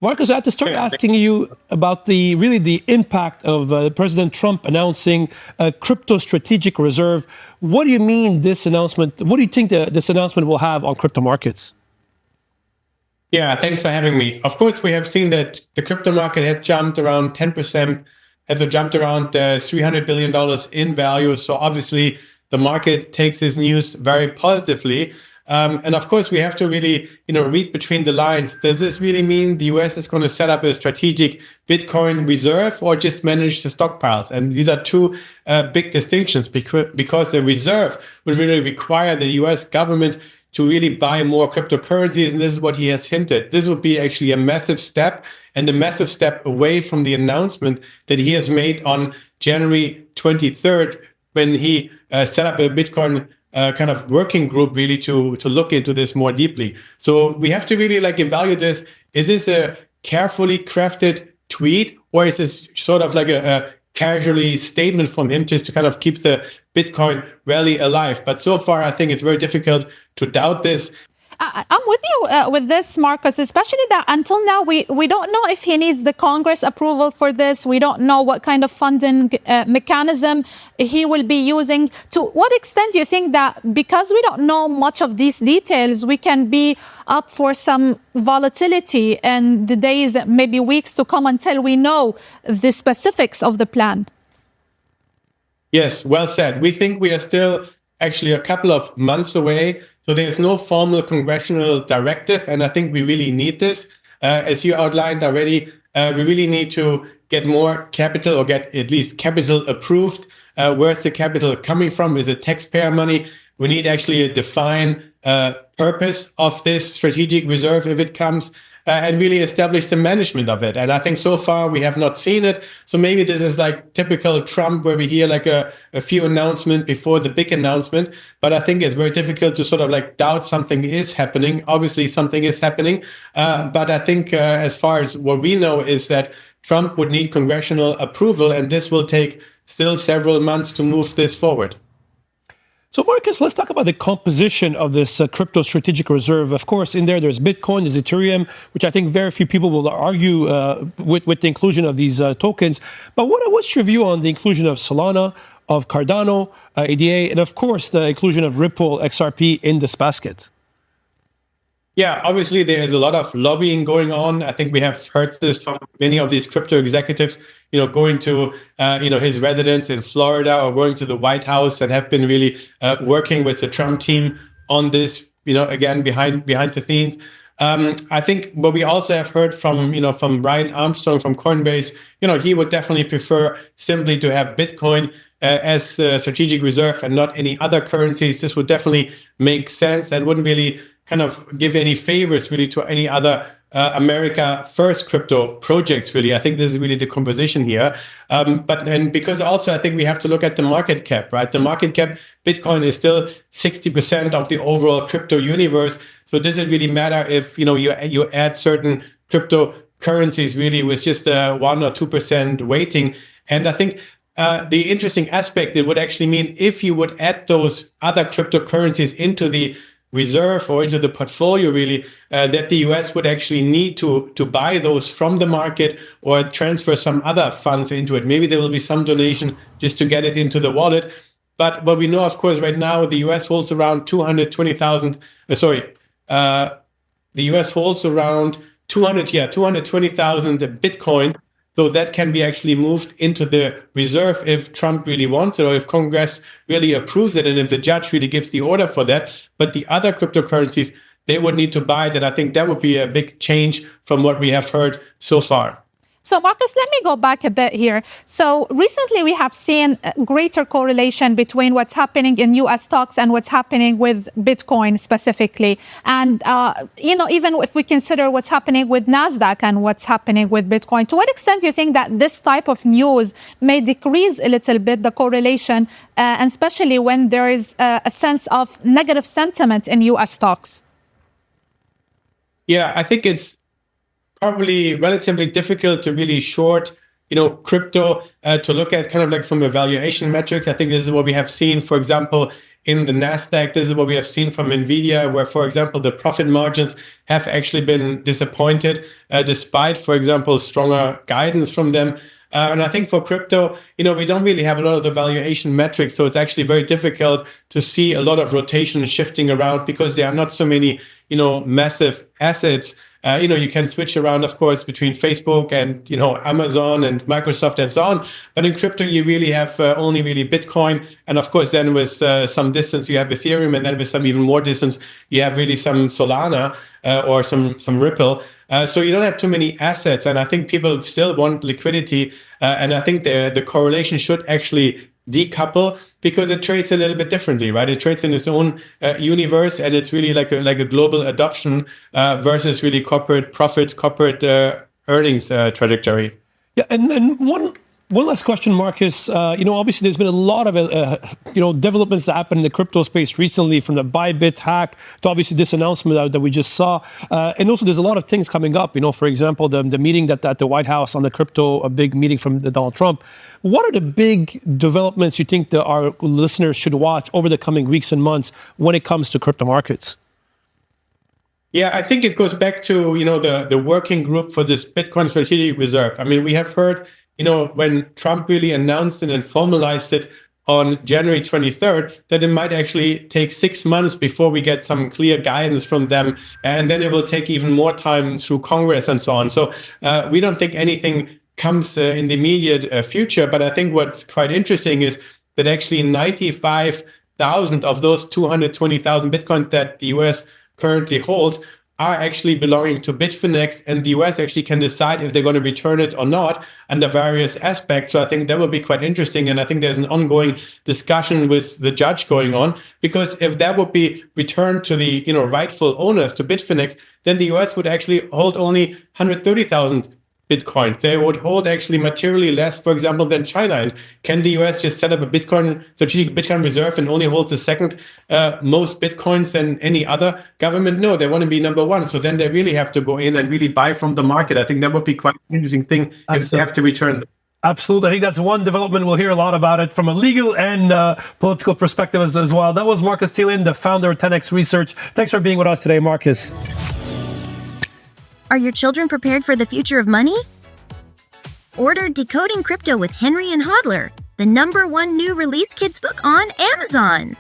Marcus, I have to start asking you about the impact of President Trump announcing a crypto strategic reserve. What do you mean this announcement? What do you think this announcement will have on crypto markets? Yeah, thanks for having me. Of course, we have seen that the crypto market has jumped around 10%, has jumped around $300 billion in value. So obviously, the market takes this news very positively. And of course, we have to really, read between the lines. Does this really mean the US is going to set up a strategic Bitcoin reserve or just manage the stockpiles? And these are two big distinctions because the reserve would really require the US government to really buy more cryptocurrencies. And this is what he has hinted. This would be actually a massive step and a massive step away from the announcement that he has made on January 23rd, when he set up a Bitcoin kind of working group really to look into this more deeply. So we have to really evaluate this. Is this a carefully crafted tweet, or is this sort of like a casually statement from him just to kind of keep the Bitcoin rally alive? But so far, I think it's very difficult to doubt this. I'm with you with this, Marcus, especially that until now, we don't know if he needs the Congress approval for this. We don't know what kind of funding mechanism he will be using. To what extent do you think that because we don't know much of these details, we can be up for some volatility in the days, maybe weeks to come until we know the specifics of the plan? Yes, well said. We think we are still actually a couple of months away. So there's no formal congressional directive, and I think we really need this. As you outlined already, we really need to get more capital, or get at least capital approved. Where's the capital coming from? Is it taxpayer money? We need actually a defined purpose of this strategic reserve if it comes, and really establish the management of it. And I think so far we have not seen it. So maybe this is like typical Trump, where we hear like a few announcements before the big announcement. But I think it's very difficult to sort of doubt something is happening. Obviously, something is happening. But I think as far as what we know is that Trump would need congressional approval, and this will take still several months to move this forward. So, Marcus, let's talk about the composition of this crypto strategic reserve. Of course, in there's Bitcoin, there's Ethereum, which I think very few people will argue with the inclusion of these tokens. But what's your view on the inclusion of Solana, of Cardano, ADA, and of course, the inclusion of Ripple, XRP in this basket? Yeah, obviously there is a lot of lobbying going on. I think we have heard this from many of these crypto executives, going to, his residence in Florida or going to the White House, and have been really working with the Trump team on this, again, behind the scenes. I think what we also have heard from, from Brian Armstrong from Coinbase, he would definitely prefer simply to have Bitcoin as a strategic reserve and not any other currencies. This would definitely make sense and wouldn't really kind of give any favors really to any other America First crypto projects, really. I think this is really the composition here. But because also I think we have to look at the market cap, right? The market cap, Bitcoin is still 60% of the overall crypto universe. So does it really matter if, you add certain cryptocurrencies really with just 1 or 2% weighting? And I think the interesting aspect, it would actually mean if you would add those other cryptocurrencies into the reserve or into the portfolio, really, that the US would actually need to buy those from the market or transfer some other funds into it. Maybe there will be some donation just to get it into the wallet. But what we know, of course, right now, the US holds around 220,000, the US holds around 220,000 Bitcoin. So that can be actually moved into the reserve if Trump really wants it, or if Congress really approves it, and if the judge really gives the order for that. But the other cryptocurrencies, they would need to buy that. I think that would be a big change from what we have heard so far. So, Marcus, let me go back a bit here. So recently we have seen a greater correlation between what's happening in U.S. stocks and what's happening with Bitcoin specifically. And, even if we consider what's happening with NASDAQ and what's happening with Bitcoin, to what extent do you think that this type of news may decrease a little bit the correlation, and especially when there is a sense of negative sentiment in U.S. stocks? Yeah, I think it's probably relatively difficult to really short, crypto, to look at kind of like from a valuation metrics. I think this is what we have seen, for example, in the NASDAQ. This is what we have seen from NVIDIA, where, for example, the profit margins have actually been disappointed, despite, for example, stronger guidance from them. And I think for crypto, we don't really have a lot of the valuation metrics. So it's actually very difficult to see a lot of rotation shifting around because there are not so many, massive assets. You can switch around, of course, between Facebook and, Amazon and Microsoft and so on. But in crypto, you really have only really Bitcoin. And of course, then with some distance, you have Ethereum. And then with some even more distance, you have really some Solana or some Ripple. So you don't have too many assets. And I think people still want liquidity. And I think the correlation should actually decouple because it trades a little bit differently, right? It trades in its own universe, and it's really like a global adoption versus really corporate profits, corporate earnings trajectory. Yeah, and one last question, Marcus. Obviously, there's been a lot of developments that happened in the crypto space recently, from the Bybit hack to obviously this announcement that we just saw, and also there's a lot of things coming up. For example, the meeting that at the White House on the crypto, a big meeting from Donald Trump. What are the big developments you think that our listeners should watch over the coming weeks and months when it comes to crypto markets? Yeah, I think it goes back to the working group for this Bitcoin Strategic Reserve. I mean, we have heard when Trump really announced it and formalized it on January 23rd, that it might actually take 6 months before we get some clear guidance from them. And then it will take even more time through Congress and so on. So we don't think anything comes in the immediate future. But I think what's quite interesting is that actually 95,000 of those 220,000 Bitcoins that the US currently holds are actually belonging to Bitfinex, and the US actually can decide if they're going to return it or not under various aspects. So I think that will be quite interesting. And I think there's an ongoing discussion with the judge going on, because if that would be returned to the rightful owners, to Bitfinex, then the US would actually hold only 130,000 Bitcoin. They would hold actually materially less, for example, than China. And can the US just set up a strategic Bitcoin reserve and only hold the second most Bitcoins than any other government? No, they want to be number one. So then they really have to go in and really buy from the market. I think that would be quite an interesting thing if they have to return them. Absolutely. I think that's one development. We'll hear a lot about it from a legal and political perspective as well. That was Marcus Thielen, the founder of 10X Research. Thanks for being with us today, Marcus. Are your children prepared for the future of money? Order Decoding Crypto with Henri and Hodler, the #1 new release kids book on Amazon.